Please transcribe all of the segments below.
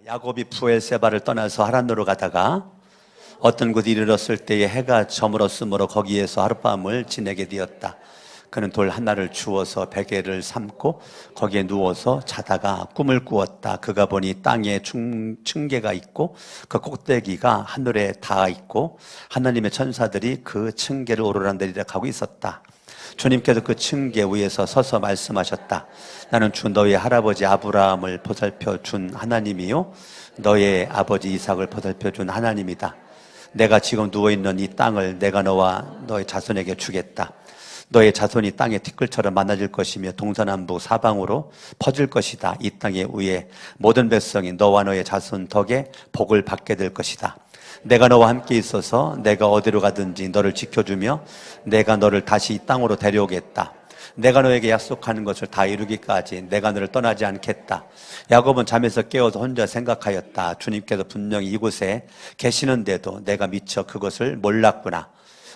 야곱이 부엘세바를 떠나서 하란으로 가다가 어떤 곳에 이르렀을 때에 해가 저물었으므로 거기에서 하룻밤을 지내게 되었다. 그는 돌 하나를 주워서 베개를 삼고 거기에 누워서 자다가 꿈을 꾸었다. 그가 보니 땅에 층계가 있고 그 꼭대기가 하늘에 닿아 있고 하나님의 천사들이 그 층계를 오르락내리락 하고 있었다. 주님께서 그 층계 위에서 서서 말씀하셨다. 나는 주 너의 할아버지 아브라함을 보살펴 준 하나님이요 너의 아버지 이삭을 보살펴 준 하나님이다. 내가 지금 누워있는 이 땅을 내가 너와 너의 자손에게 주겠다. 너의 자손이 땅의 티끌처럼 많아질 것이며 동서남북 사방으로 퍼질 것이다. 이 땅의 위에 모든 백성이 너와 너의 자손 덕에 복을 받게 될 것이다. 내가 너와 함께 있어서 내가 어디로 가든지 너를 지켜주며 내가 너를 다시 이 땅으로 데려오겠다. 내가 너에게 약속하는 것을 다 이루기까지 내가 너를 떠나지 않겠다. 야곱은 잠에서 깨어서 혼자 생각하였다. 주님께서 분명히 이곳에 계시는데도 내가 미처 그것을 몰랐구나.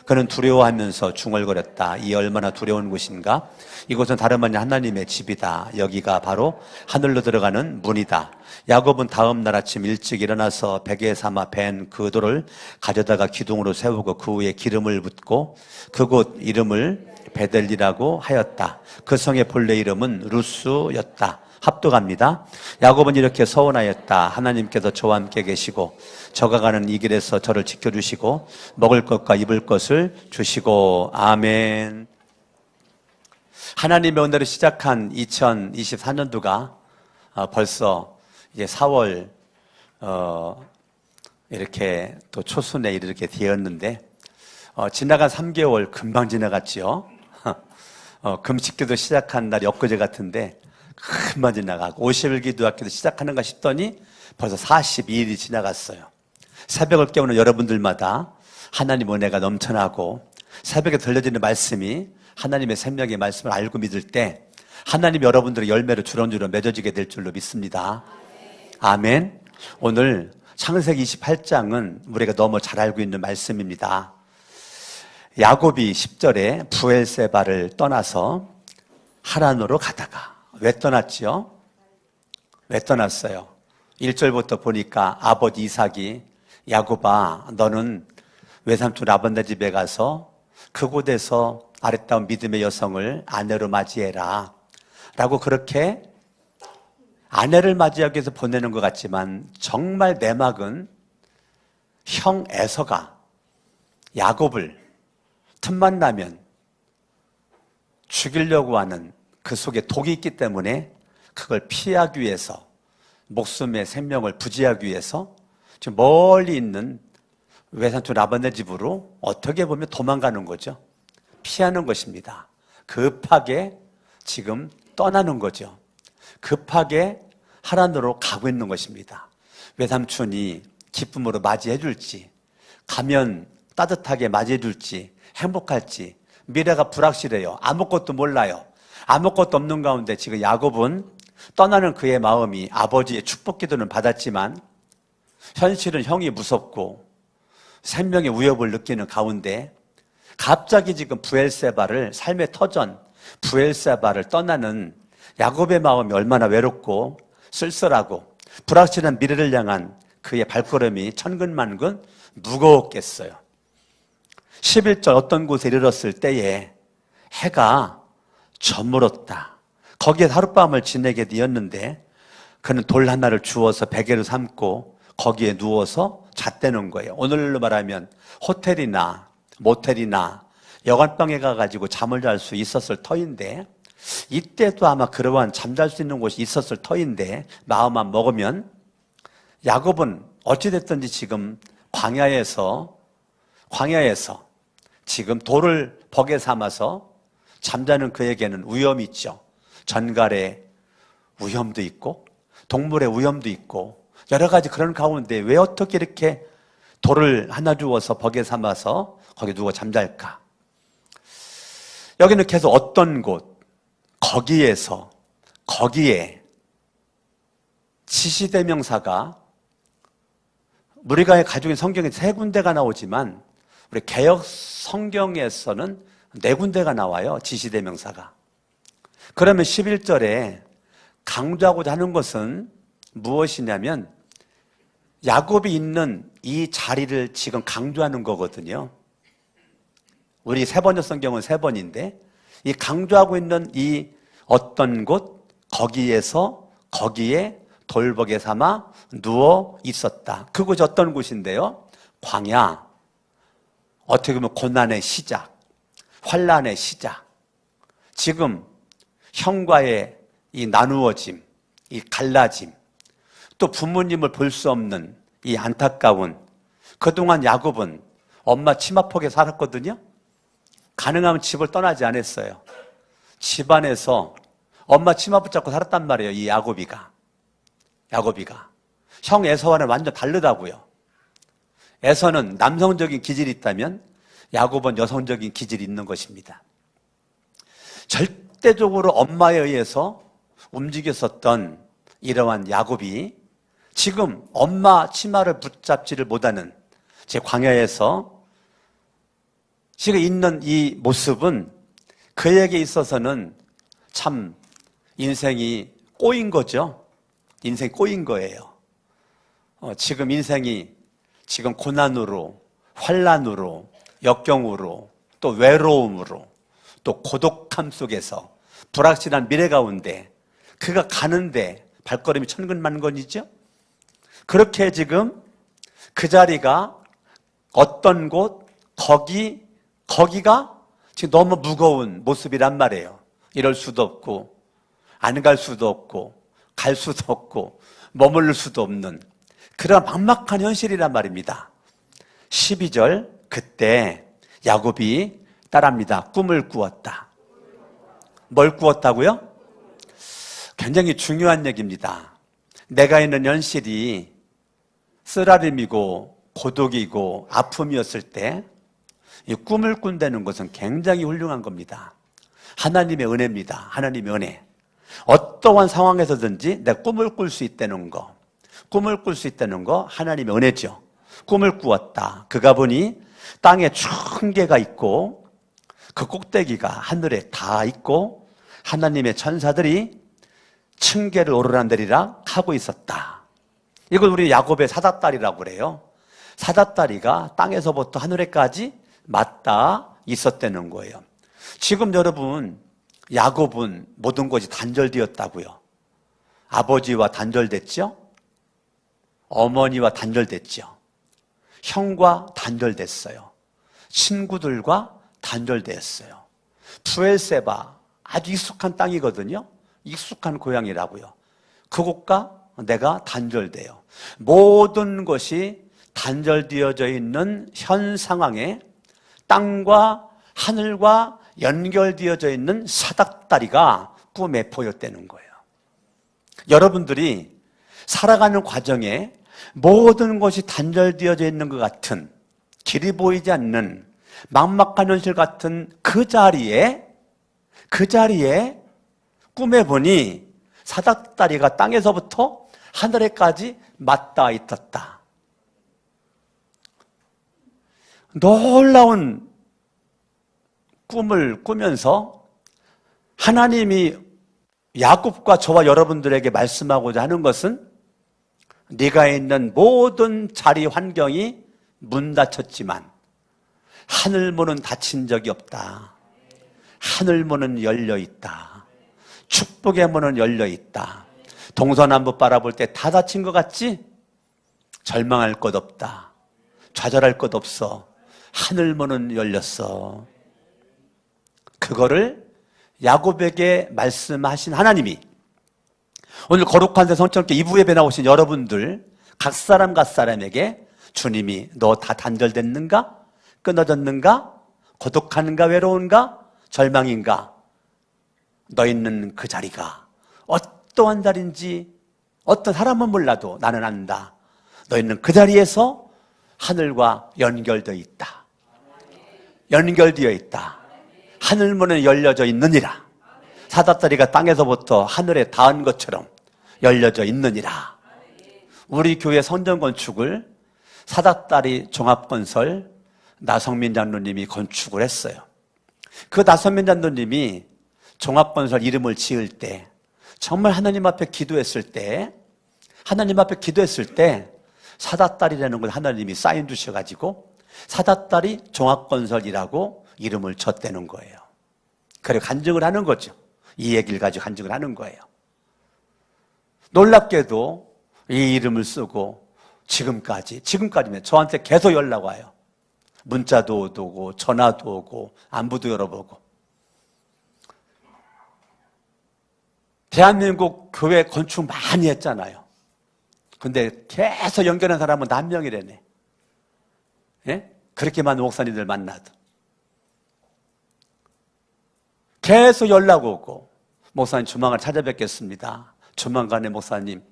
그는 두려워하면서 중얼거렸다. 이 얼마나 두려운 곳인가? 이곳은 다름 아닌 하나님의 집이다. 여기가 바로 하늘로 들어가는 문이다. 야곱은 다음 날 아침 일찍 일어나서 베개 삼아 벤 그 돌을 가져다가 기둥으로 세우고 그 위에 기름을 붓고 그곳 이름을 베델리라고 하였다. 그 성의 본래 이름은 루스였다. 합독합니다. 야곱은 이렇게 서원하였다. 하나님께서 저와 함께 계시고 저가 가는 이 길에서 저를 지켜주시고 먹을 것과 입을 것을 주시고 아멘. 하나님의 오늘을 시작한 2024년도가 벌써 이제 4월 이렇게 또 초순에 이렇게 되었는데 지나간 3개월 금방 지나갔지요. 금식기도 시작한 날이 엊그제 같은데 금방 지나가고 50일 기도학기도 시작하는가 싶더니 벌써 42일이 지나갔어요. 새벽을 깨우는 여러분들마다 하나님 은혜가 넘쳐나고 새벽에 들려지는 말씀이 하나님의 생명의 말씀을 알고 믿을 때 하나님 여러분들의 열매로 주렁주렁 맺어지게 될 줄로 믿습니다. 아멘. 오늘 창세기 28장은 우리가 너무 잘 알고 있는 말씀입니다. 야곱이 10절에 부엘세바를 떠나서 하란으로 가다가 왜 떠났지요? 왜 떠났어요? 1절부터 보니까 아버지 이삭이 야곱아 너는 외삼촌 라반네 집에 가서 그곳에서 아름다운 믿음의 여성을 아내로 맞이해라 라고 그렇게 아내를 맞이하기 위해서 보내는 것 같지만 정말 내막은 형 에서가 야곱을 틈만 나면 죽이려고 하는 그 속에 독이 있기 때문에 그걸 피하기 위해서 목숨의 생명을 부지하기 위해서 지금 멀리 있는 외삼촌 라반네 집으로 어떻게 보면 도망가는 거죠. 피하는 것입니다. 급하게 지금 떠나는 거죠. 급하게 하란으로 가고 있는 것입니다. 외삼촌이 기쁨으로 맞이해 줄지 가면 따뜻하게 맞이해 줄지 행복할지 미래가 불확실해요. 아무것도 몰라요. 아무것도 없는 가운데 지금 야곱은 떠나는 그의 마음이 아버지의 축복 기도는 받았지만 현실은 형이 무섭고 생명의 위협을 느끼는 가운데 갑자기 지금 부엘세바를 삶의 터전 부엘세바를 떠나는 야곱의 마음이 얼마나 외롭고 쓸쓸하고 불확실한 미래를 향한 그의 발걸음이 천근만근 무거웠겠어요. 11절 어떤 곳에 이르렀을 때에 해가 저물었다. 거기에 하룻밤을 지내게 되었는데 그는 돌 하나를 주워서 베개로 삼고 거기에 누워서 잤다는 거예요. 오늘로 말하면 호텔이나 모텔이나 여관방에 가가지고 잠을 잘 수 있었을 터인데 이때도 아마 그러한 잠잘 수 있는 곳이 있었을 터인데 마음만 먹으면 야곱은 어찌됐든지 지금 광야에서 지금 돌을 벅에 삼아서 잠자는 그에게는 위험이 있죠. 전갈의 위험도 있고 동물의 위험도 있고 여러 가지 그런 가운데 왜 어떻게 이렇게 돌을 하나 주워서 벅에 삼아서 거기 누워 잠잘까? 여기는 계속 어떤 곳 거기에 지시대명사가 우리가 가지고 있는 성경에 3군데가 나오지만 우리 개역 성경에서는 4군데가 나와요. 지시대명사가. 그러면 11절에 강조하고자 하는 것은 무엇이냐면 야곱이 있는 이 자리를 지금 강조하는 거거든요. 우리 세 번째 성경은 세 번인데 이 강조하고 있는 이 어떤 곳 거기에 돌보게 삼아 누워 있었다. 그곳이 어떤 곳인데요? 광야. 어떻게 보면 고난의 시작, 환난의 시작. 지금 형과의 이 나누어짐, 이 갈라짐, 또 부모님을 볼 수 없는 이 안타까운, 그동안 야곱은 엄마 치마폭에 살았거든요. 가능하면 집을 떠나지 않았어요. 집안에서 엄마 치마 붙잡고 살았단 말이에요. 이 야곱이가 형 에서와는 완전 다르다고요. 에서는 남성적인 기질이 있다면 야곱은 여성적인 기질이 있는 것입니다. 절대적으로 엄마에 의해서 움직였었던 이러한 야곱이 지금 엄마 치마를 붙잡지를 못하는 제 광야에서 지금 있는 이 모습은 그에게 있어서는 참 인생이 꼬인 거죠. 인생이 꼬인 거예요. 지금 인생이 지금 고난으로, 환난으로, 역경으로, 또 외로움으로, 또 고독함 속에서 불확실한 미래 가운데 그가 가는데 발걸음이 천근만근이죠. 그렇게 지금 그 자리가 어떤 곳, 거기가 지금 너무 무거운 모습이란 말이에요. 이럴 수도 없고 안 갈 수도 없고 갈 수도 없고 머무를 수도 없는 그런 막막한 현실이란 말입니다. 12절, 그때 야곱이 따라합니다. 꿈을 꾸었다. 뭘 꾸었다고요? 굉장히 중요한 얘기입니다. 내가 있는 현실이 쓰라림이고 고독이고 아픔이었을 때 이 꿈을 꾼다는 것은 굉장히 훌륭한 겁니다. 하나님의 은혜입니다. 하나님의 은혜. 어떠한 상황에서든지 내 꿈을 꿀 수 있다는 거, 하나님의 은혜죠. 꿈을 꾸었다. 그가 보니 땅에 천개가 있고 그 꼭대기가 하늘에 다 있고 하나님의 천사들이 층계를 오르락내리락 하고 있었다. 이걸 우리 야곱의 사다다리라고 그래요. 사다다리가 땅에서부터 하늘에까지 맞닿아 있었다는 거예요. 지금 여러분, 야곱은 모든 것이 단절되었다고요. 아버지와 단절됐죠? 어머니와 단절됐죠? 형과 단절됐어요. 친구들과 단절됐어요. 브엘세바, 아주 익숙한 땅이거든요. 익숙한 고향이라고요. 그곳과 내가 단절돼요. 모든 것이 단절되어져 있는 현 상황에 땅과 하늘과 연결되어져 있는 사닥다리가 꿈에 보였다는 거예요. 여러분들이 살아가는 과정에 모든 것이 단절되어져 있는 것 같은, 길이 보이지 않는 막막한 현실 같은 그 자리에 꿈에 보니 사닥다리가 땅에서부터 하늘에까지 맞닿아 있었다. 놀라운 꿈을 꾸면서 하나님이 야곱과 저와 여러분들에게 말씀하고자 하는 것은 네가 있는 모든 자리 환경이 문 닫혔지만 하늘문은 닫힌 적이 없다. 하늘문은 열려 있다. 축복의 문은 열려 있다. 동서남북 바라볼 때 다 닫힌 것 같지? 절망할 것 없다. 좌절할 것 없어. 하늘문은 열렸어. 그거를 야곱에게 말씀하신 하나님이 오늘 거룩한 새 성천교 2부에 나오신 여러분들 각 사람에게 주님이 너 다 단절됐는가? 끊어졌는가? 고독한가? 외로운가? 절망인가? 너 있는 그 자리가 어떠한 자리인지 어떤 사람은 몰라도 나는 안다. 너 있는 그 자리에서 하늘과 연결되어 있다. 연결되어 있다. 하늘문은 열려져 있느니라. 사다다리가 땅에서부터 하늘에 닿은 것처럼 열려져 있느니라. 우리 교회 선전 건축을 사다다리 종합건설 나성민 장로님이 건축을 했어요. 그 나성민 장로님이 종합건설 이름을 지을 때 정말 하나님 앞에 기도했을 때 사다딸이라는 걸 하나님이 사인 주셔가지고 사다딸이 종합건설이라고 이름을 줬다는 거예요. 그리고 간증을 하는 거죠. 이 얘기를 가지고 간증을 하는 거예요. 놀랍게도 이 이름을 쓰고 지금까지면 저한테 계속 연락 와요. 문자도 오고 전화도 오고 안부도 열어보고. 대한민국 교회 건축 많이 했잖아요. 근데 계속 연결한 사람은 한 명이라네. 예? 그렇게 많은 목사님들 만나도 계속 연락 오고, 목사님 조만간 찾아뵙겠습니다. 조만간에 목사님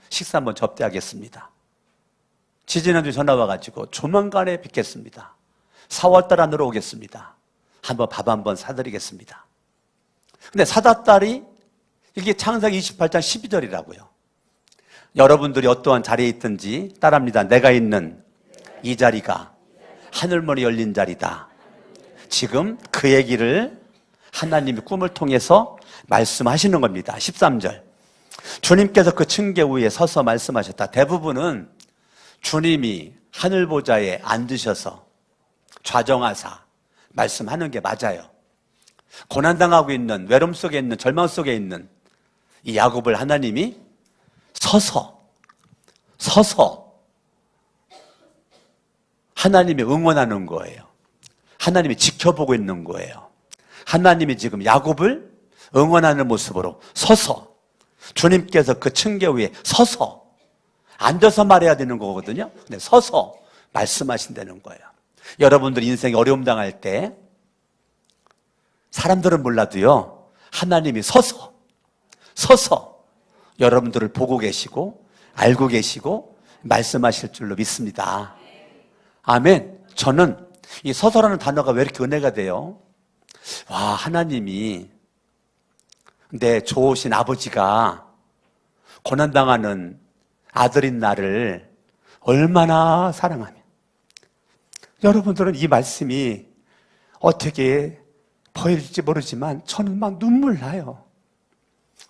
식사 한번 접대하겠습니다. 지지난주 전화 와가지고 조만간에 뵙겠습니다. 4월달 안으로 오겠습니다. 밥 한번 사드리겠습니다. 근데 사다딸이 이게 창세기 28장 12절이라고요. 여러분들이 어떠한 자리에 있든지 따라합니다. 내가 있는 이 자리가 하늘문이 열린 자리다. 지금 그 얘기를 하나님이 꿈을 통해서 말씀하시는 겁니다. 13절. 주님께서 그 층계 위에 서서 말씀하셨다. 대부분은 주님이 하늘 보좌에 앉으셔서 좌정하사 말씀하는 게 맞아요. 고난당하고 있는, 외로움 속에 있는, 절망 속에 있는 이 야곱을 하나님이 서서 하나님이 응원하는 거예요. 하나님이 지켜보고 있는 거예요. 하나님이 지금 야곱을 응원하는 모습으로 서서, 주님께서 그 층계 위에 서서, 앉아서 말해야 되는 거거든요. 근데 서서 말씀하신다는 거예요. 여러분들 인생에 어려움 당할 때 사람들은 몰라도요, 하나님이 서서 여러분들을 보고 계시고 알고 계시고 말씀하실 줄로 믿습니다. 아멘. 저는 이 서서라는 단어가 왜 이렇게 은혜가 돼요? 와, 하나님이 내 좋으신 아버지가 고난당하는 아들인 나를 얼마나 사랑하며, 여러분들은 이 말씀이 어떻게 보일지 모르지만 저는 막 눈물 나요.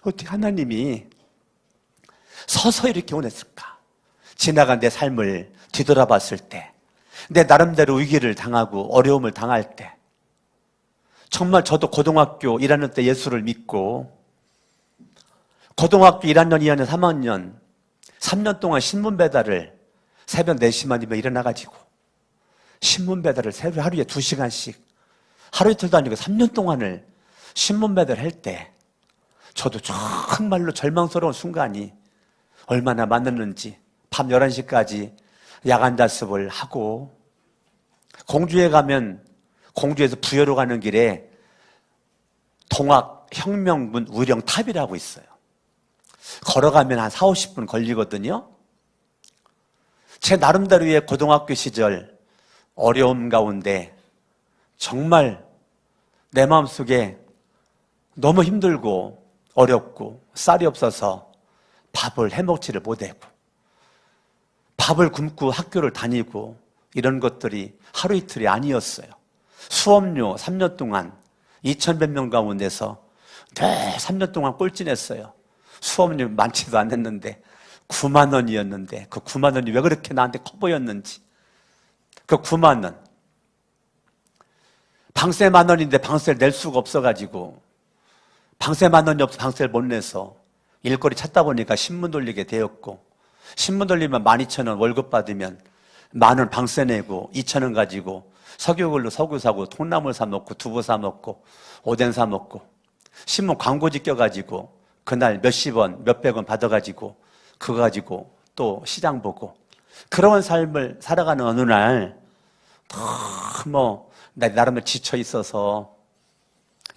어떻게 하나님이 서서 이렇게 원했을까? 지나간 내 삶을 뒤돌아봤을 때, 내 나름대로 위기를 당하고 어려움을 당할 때, 정말 저도 고등학교 1학년 때 예수를 믿고 고등학교 1학년, 2학년, 3학년 3년 동안 신문 배달을 새벽 4시만 되면 일어나가지고 신문 배달을 하루에 2시간씩 하루 이틀도 아니고 3년 동안을 신문 배달을 할 때 저도 정말로 절망스러운 순간이 얼마나 많았는지, 밤 11시까지 야간 자습을 하고, 공주에 가면 공주에서 부여로 가는 길에 동학혁명문 우령탑이라고 있어요. 걸어가면 한 40-50분 걸리거든요. 제 나름대로의 고등학교 시절 어려움 가운데 정말 내 마음속에 너무 힘들고 어렵고 쌀이 없어서 밥을 해먹지를 못하고 밥을 굶고 학교를 다니고 이런 것들이 하루 이틀이 아니었어요. 수업료 3년 동안 2,100명 가운데서 3년 동안 꼴찌냈어요. 수업료 많지도 않았는데 9만 원이었는데 그 9만 원이 왜 그렇게 나한테 커 보였는지, 그 9만 원 방세 10,000원인데 방세를 낼 수가 없어가지고, 방세 10,000원이 없어 방세를 못 내서 일거리 찾다 보니까 신문 돌리게 되었고, 신문 돌리면 12,000원 월급 받으면 10,000원 방세 내고 2,000원 가지고 석유글로 석유 사고 통나물 사 먹고 두부 사 먹고 오뎅 사 먹고, 신문 광고지 껴가지고 그날 몇십 원 몇백 원 받아가지고 그거 가지고 또 시장 보고, 그런 삶을 살아가는 어느 날 나 나름대로 지쳐 있어서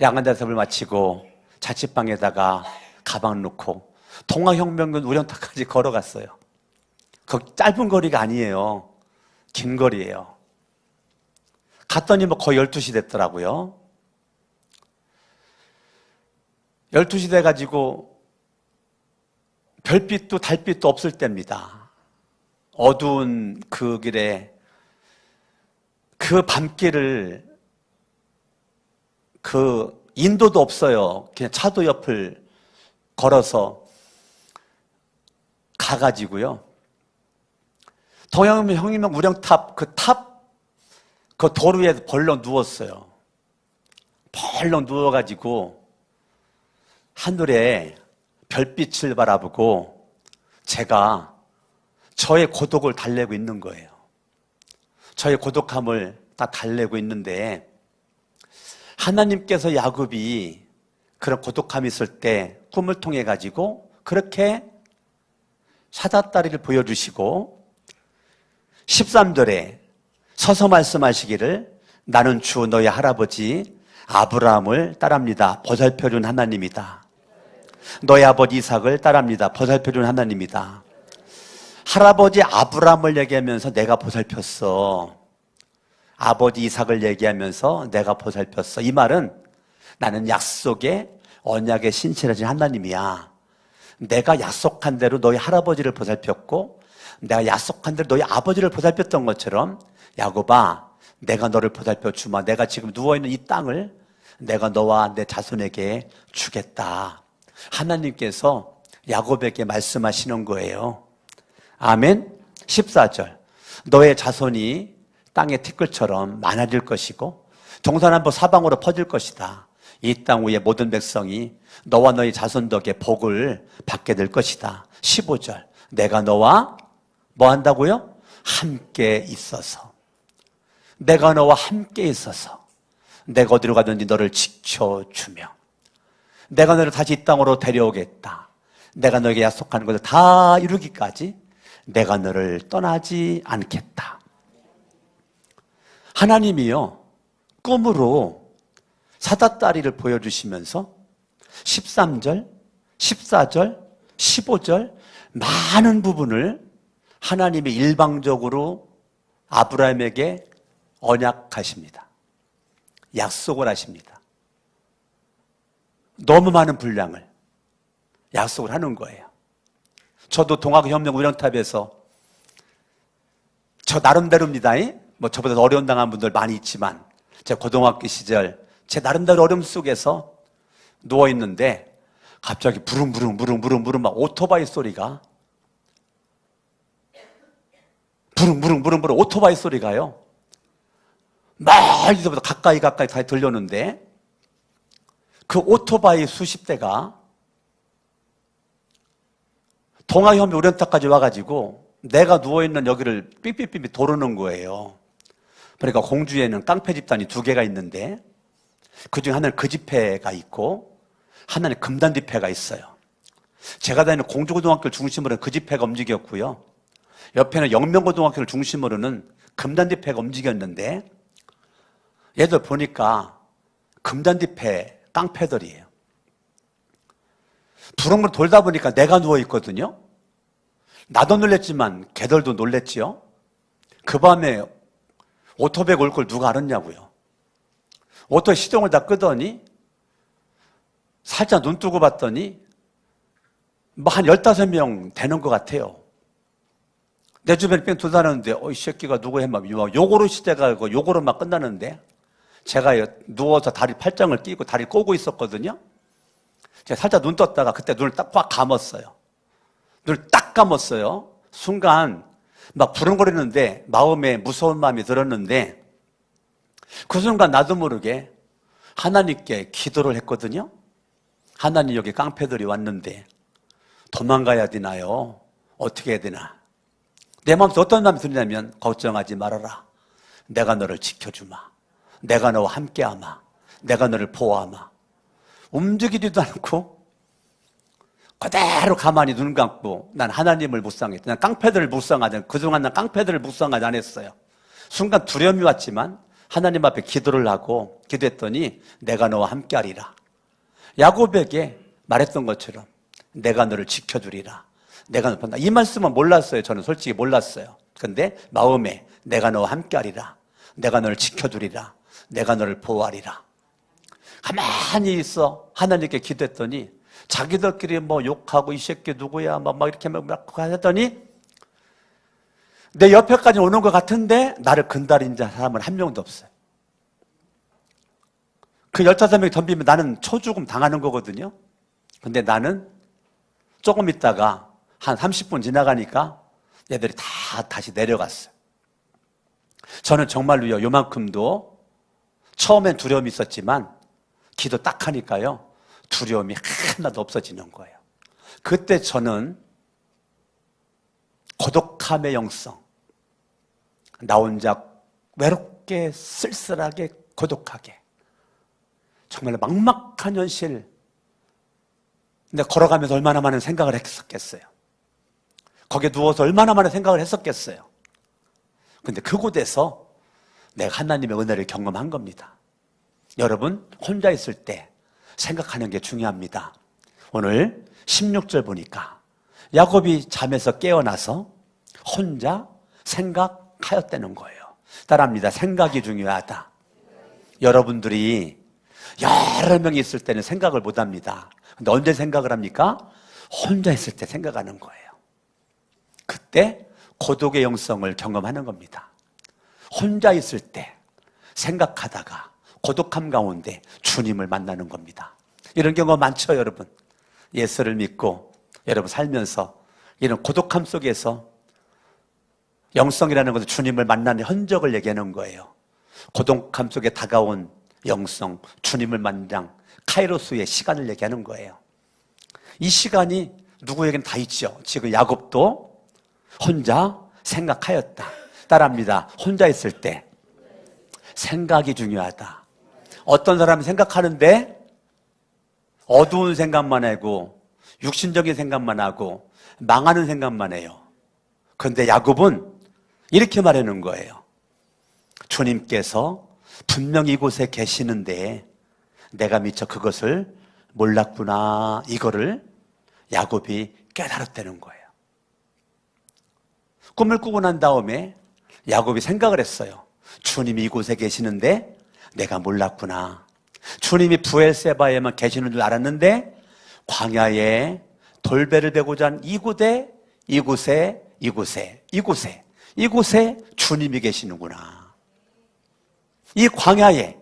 야간 자습을 마치고 자취방에다가 가방 놓고 동학혁명군 우령탑까지 걸어갔어요. 그 짧은 거리가 아니에요. 긴 거리예요. 갔더니 거의 12시 됐더라고요. 12시 돼가지고 별빛도 달빛도 없을 때입니다. 어두운 그 길에, 그 밤길을, 그 인도도 없어요. 그냥 차도 옆을 걸어서 가가지고요. 동양면 형이면 우령탑 그 도로에 벌렁 누웠어요. 벌렁 누워가지고 하늘에 별빛을 바라보고 제가 저의 고독을 달래고 있는 거예요. 저의 고독함을 다 달래고 있는데 하나님께서 야곱이 그런 고독함이 있을 때 꿈을 통해 가지고 그렇게 사다다리를 보여주시고 13절에 서서 말씀하시기를 나는 주 너의 할아버지 아브라함을 따릅니다. 보살펴준 하나님이다. 너의 아버지 이삭을 따릅니다. 보살펴준 하나님이다. 할아버지 아브라함을 얘기하면서 내가 보살폈어. 아버지 이삭을 얘기하면서 내가 보살폈어. 이 말은 나는 약속의 언약에 신실하신 하나님이야. 내가 약속한 대로 너희 할아버지를 보살폈고 내가 약속한 대로 너희 아버지를 보살폈던 것처럼 야곱아 내가 너를 보살펴 주마. 내가 지금 누워있는 이 땅을 내가 너와 내 자손에게 주겠다. 하나님께서 야곱에게 말씀하시는 거예요. 아멘. 14절 너의 자손이 땅의 티끌처럼 많아질 것이고 동서남북 사방으로 퍼질 것이다. 이 땅 위의 모든 백성이 너와 너의 자손 덕에 복을 받게 될 것이다. 15절 내가 너와 뭐 한다고요? 함께 있어서 내가 너와 함께 있어서 내가 어디로 가든지 너를 지켜주며 내가 너를 다시 이 땅으로 데려오겠다. 내가 너에게 약속하는 것을 다 이루기까지 내가 너를 떠나지 않겠다. 하나님이요 꿈으로 사다다리를 보여주시면서 13절, 14절, 15절 많은 부분을 하나님이 일방적으로 아브라함에게 언약하십니다. 약속을 하십니다. 너무 많은 분량을 약속을 하는 거예요. 저도 동학혁명 우령탑에서 저 나름대로입니다. 뭐 저보다 어려움 당한 분들 많이 있지만 제 고등학교 시절 제 나름대로 어려움 속에서 누워있는데 갑자기 부릉부릉 막 오토바이 소리가 부릉부릉 오토바이 소리가요 멀리서부터 가까이 다 들렸는데 그 오토바이 수십 대가 동학혁명 우령탑까지 와가지고 내가 누워있는 여기를 삐삐삐삐 도르는 거예요. 그러니까 공주에는 깡패 집단이 두 개가 있는데 그중에 하나는 그 집회가 있고 하나는 금단 집회가 있어요. 제가 다니는 공주고등학교를 중심으로는 그 집회가 움직였고요. 옆에는 영명고등학교를 중심으로는 금단 집회가 움직였는데 얘들 보니까 금단 집회 깡패들이에요. 부릉부릉 돌다 보니까 내가 누워있거든요. 나도 놀랬지만 걔들도 놀랬지요. 그 밤에 오토바이가 올 걸 누가 알았냐고요. 오토바이 시동을 다 끄더니 살짝 눈 뜨고 봤더니 뭐 한 15명 되는 것 같아요. 내 주변에 뺑 돌아다녔는데 이 새끼가 누구 해막 요거로 시대가 요거로 막 끝나는데 제가 누워서 다리 팔짱을 끼고 다리 꼬고 있었거든요. 제가 살짝 눈 떴다가 그때 눈을 딱 꽉 감았어요. 눈을 딱 감았어요. 순간 막 부릉거리는데 마음에 무서운 마음이 들었는데 그 순간 나도 모르게 하나님께 기도를 했거든요. 하나님 여기 깡패들이 왔는데 도망가야 되나요? 어떻게 해야 되나? 내 마음속에 어떤 마음이 드냐면 걱정하지 말아라. 내가 너를 지켜주마. 내가 너와 함께하마. 내가 너를 보호하마. 움직이지도 않고 그대로 가만히 눈 감고 난 하나님을 묵상했다. 난 깡패들을 묵상하지 그동안 난 깡패들을 묵상하지 않았어요. 순간 두려움이 왔지만 하나님 앞에 기도를 하고 기도했더니 내가 너와 함께하리라. 야곱에게 말했던 것처럼 내가 너를 지켜주리라. 내가 너를 본다. 이 말씀은 몰랐어요. 저는 솔직히 몰랐어요. 근데 마음에 내가 너와 함께하리라. 내가 너를 지켜주리라. 내가 너를 보호하리라. 가만히 있어 하나님께 기도했더니 자기들끼리 뭐 욕하고 이 새끼 누구야 막 이렇게 막 하더니 내 옆에까지 오는 것 같은데 나를 근다린 사람은 한 명도 없어요. 그 15명이 덤비면 나는 초죽음 당하는 거거든요. 근데 나는 조금 있다가 한 30분 지나가니까 얘들이 다 다시 내려갔어요. 저는 정말로요, 요만큼도 처음엔 두려움이 있었지만 기도 딱 하니까요, 두려움이 하나도 없어지는 거예요. 그때 저는 고독함의 영성, 나 혼자 외롭게 쓸쓸하게 고독하게, 정말 막막한 현실, 근데 걸어가면서 얼마나 많은 생각을 했었겠어요. 거기에 누워서 얼마나 많은 생각을 했었겠어요. 근데 그곳에서 내가 하나님의 은혜를 경험한 겁니다. 여러분, 혼자 있을 때 생각하는 게 중요합니다. 오늘 16절 보니까 야곱이 잠에서 깨어나서 혼자 생각하였다는 거예요. 따라합니다. 생각이 중요하다. 여러분들이 여러 명이 있을 때는 생각을 못 합니다. 근데 언제 생각을 합니까? 혼자 있을 때 생각하는 거예요. 그때 고독의 영성을 경험하는 겁니다. 혼자 있을 때 생각하다가 고독함 가운데 주님을 만나는 겁니다. 이런 경우가 많죠, 여러분. 예수를 믿고 여러분 살면서 이런 고독함 속에서 영성이라는 것은 주님을 만나는 흔적을 얘기하는 거예요. 고독함 속에 다가온 영성, 주님을 만난 카이로스의 시간을 얘기하는 거예요. 이 시간이 누구에게는 다 있죠. 지금 야곱도 혼자 생각하였다. 따라합니다. 혼자 있을 때 생각이 중요하다. 어떤 사람은 생각하는데 어두운 생각만 하고 육신적인 생각만 하고 망하는 생각만 해요. 그런데 야곱은 이렇게 말하는 거예요. 주님께서 분명히 이곳에 계시는데 내가 미처 그것을 몰랐구나. 이거를 야곱이 깨달았다는 거예요. 꿈을 꾸고 난 다음에 야곱이 생각을 했어요. 주님이 이곳에 계시는데 내가 몰랐구나. 주님이 부엘세바에만 계시는 줄 알았는데 광야에 돌배를 베고자 한 이곳에 주님이 계시는구나. 이 광야에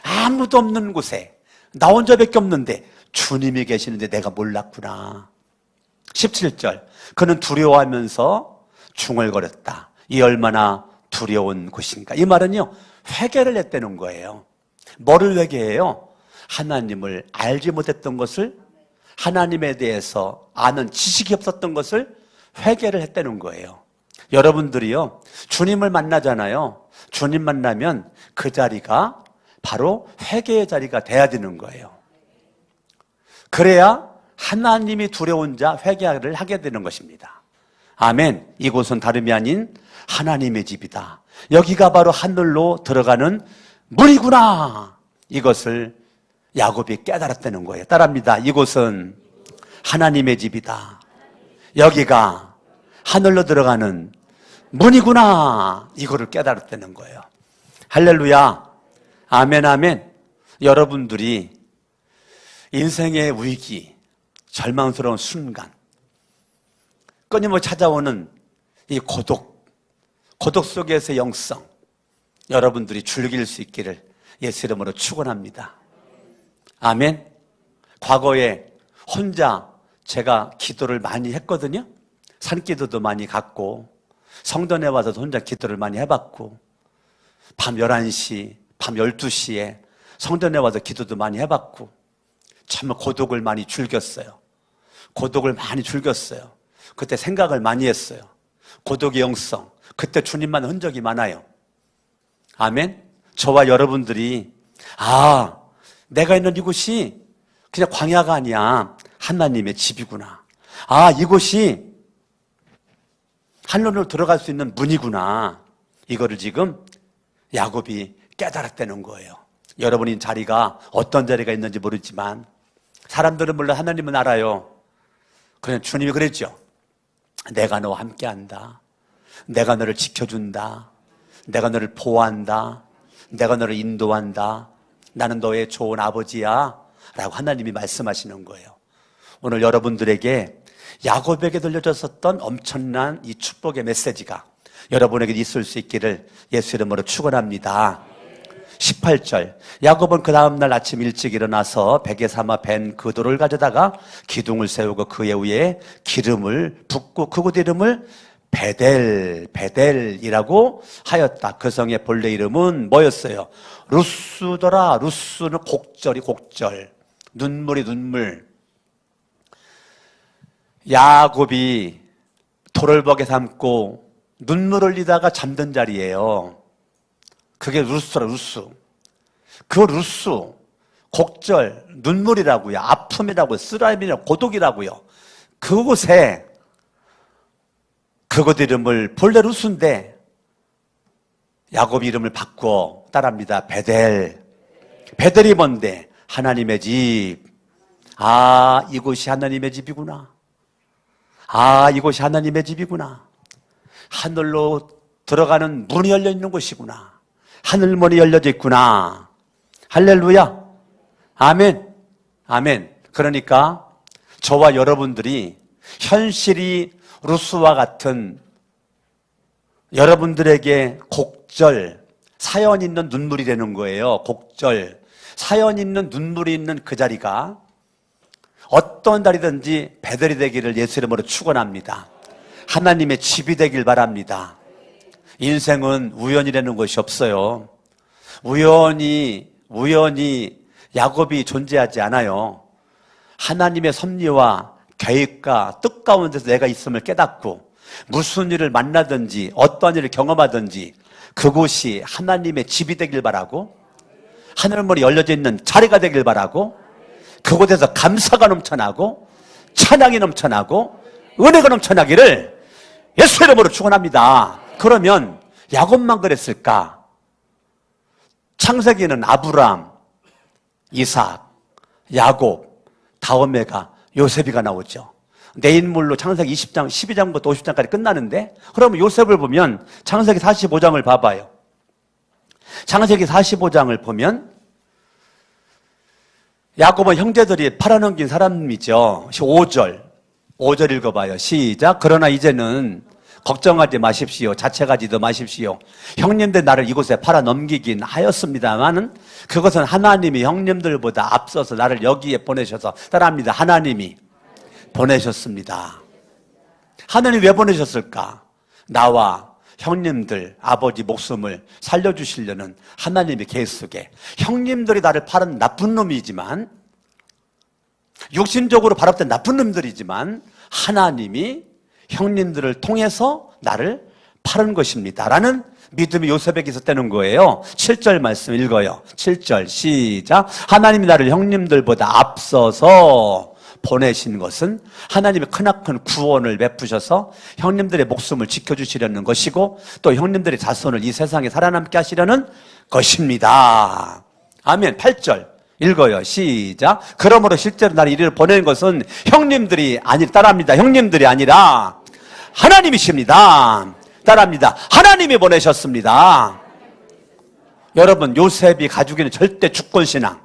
아무도 없는 곳에 나 혼자밖에 없는데 주님이 계시는데 내가 몰랐구나. 17절, 그는 두려워하면서 중얼거렸다. 이 얼마나 두려운 곳인가. 이 말은요, 회개를 했다는 거예요. 뭐를 회개해요? 하나님을 알지 못했던 것을, 하나님에 대해서 아는 지식이 없었던 것을 회개를 했다는 거예요. 여러분들이요, 주님을 만나잖아요. 주님 만나면 그 자리가 바로 회개의 자리가 돼야 되는 거예요. 그래야 하나님이 두려운 자 회개를 하게 되는 것입니다. 아멘. 이곳은 다름이 아닌 하나님의 집이다. 여기가 바로 하늘로 들어가는 문이구나. 이것을 야곱이 깨달았다는 거예요. 따라합니다. 이곳은 하나님의 집이다. 여기가 하늘로 들어가는 문이구나. 이거를 깨달았다는 거예요. 할렐루야. 아멘, 아멘. 여러분들이 인생의 위기, 절망스러운 순간, 끊임없이 찾아오는 이 고독 속에서의 영성, 여러분들이 즐길 수 있기를 예수 이름으로 축원합니다. 아멘. 과거에 혼자 제가 기도를 많이 했거든요. 산기도도 많이 갔고 성전에 와서도 혼자 기도를 많이 해봤고 밤 11시, 밤 12시에 성전에 와서 기도도 많이 해봤고 정말 고독을 많이 즐겼어요. 그때 생각을 많이 했어요. 고독의 영성, 그때 주님만 흔적이 많아요. 아멘. 저와 여러분들이 내가 있는 이곳이 그냥 광야가 아니야. 하나님의 집이구나. 이곳이 하늘로 들어갈 수 있는 문이구나. 이거를 지금 야곱이 깨달았다는 거예요. 여러분이 자리가 어떤 자리가 있는지 모르지만 사람들은 물론 하나님은 알아요. 그냥 주님이 그랬죠. 내가 너와 함께한다. 내가 너를 지켜준다. 내가 너를 보호한다. 내가 너를 인도한다. 나는 너의 좋은 아버지야. 라고 하나님이 말씀하시는 거예요. 오늘 여러분들에게 야곱에게 들려졌었던 엄청난 이 축복의 메시지가 여러분에게 있을 수 있기를 예수 이름으로 축원합니다. 18절, 야곱은 그 다음날 아침 일찍 일어나서 베개 삼아 벤 그 돌을 가져다가 기둥을 세우고 그의 위에 기름을 붓고 그곳 이름을 베델이라고 하였다. 그 성의 본래 이름은 뭐였어요? 루스더라. 루스는 곡절이 곡절. 눈물이 눈물. 야곱이 돌을 먹여 삼고 눈물 흘리다가 잠든 자리예요. 그게 루스더라, 루스. 그 루스, 곡절, 눈물이라고요. 아픔이라고요. 쓰라림이라고, 고독이라고요. 그곳에 그곳 이름을 본래 루스인데 야곱 이름을 바꿔 따라합니다. 베델. 베델이 뭔데? 하나님의 집. 아, 이곳이 하나님의 집이구나. 아, 이곳이 하나님의 집이구나. 하늘로 들어가는 문이 열려 있는 곳이구나. 하늘문이 열려져 있구나. 할렐루야. 아멘. 아멘. 그러니까 저와 여러분들이 현실이 루스와 같은 여러분들에게 곡절, 사연 있는 눈물이 되는 거예요. 곡절, 사연 있는 눈물이 있는 그 자리가 어떤 자리든지 베델이 되기를 예수 이름으로 축원합니다. 하나님의 집이 되길 바랍니다. 인생은 우연이라는 것이 없어요. 우연히 야곱이 존재하지 않아요. 하나님의 섭리와 계획과 뜻 가운데서 내가 있음을 깨닫고 무슨 일을 만나든지 어떤 일을 경험하든지 그곳이 하나님의 집이 되길 바라고 하늘문이 열려져 있는 자리가 되길 바라고 그곳에서 감사가 넘쳐나고 찬양이 넘쳐나고 은혜가 넘쳐나기를 예수 이름으로 축원합니다. 그러면 야곱만 그랬을까? 창세기는 아브람, 이삭, 야곱, 다음에가 요셉이가 나오죠. 내 인물로 창세기 20장, 12장부터 50장까지 끝나는데 그러면 요셉을 보면 창세기 45장을 봐봐요. 창세기 45장을 보면 야곱은 형제들이 팔아넘긴 사람이죠. 5절 읽어봐요. 시작. 그러나 이제는 걱정하지 마십시오. 자책하지도 마십시오. 형님들 나를 이곳에 팔아넘기긴 하였습니다만은 그것은 하나님이 형님들보다 앞서서 나를 여기에 보내셔서 따라합니다. 하나님이 보내셨습니다. 하나님 왜 보내셨을까? 나와 형님들, 아버지 목숨을 살려주시려는 하나님의 계획 속에 형님들이 나를 팔은 나쁜 놈이지만 육신적으로 바라볼 나쁜 놈들이지만 하나님이 형님들을 통해서 나를 파는 것입니다 라는 믿음이 요셉에게 있었다는 거예요. 7절 말씀 읽어요. 7절 시작. 하나님이 나를 형님들보다 앞서서 보내신 것은 하나님의 크나큰 구원을 베푸셔서 형님들의 목숨을 지켜주시려는 것이고 또 형님들의 자손을 이 세상에 살아남게 하시려는 것입니다. 아멘. 8절 읽어요. 시작. 그러므로 실제로 나를 이리로 보낸 것은 형님들이 따라합니다. 형님들이 아니라 하나님이십니다. 따라합니다. 하나님이 보내셨습니다. 여러분, 요셉이 가지고 있는 절대 주권신앙,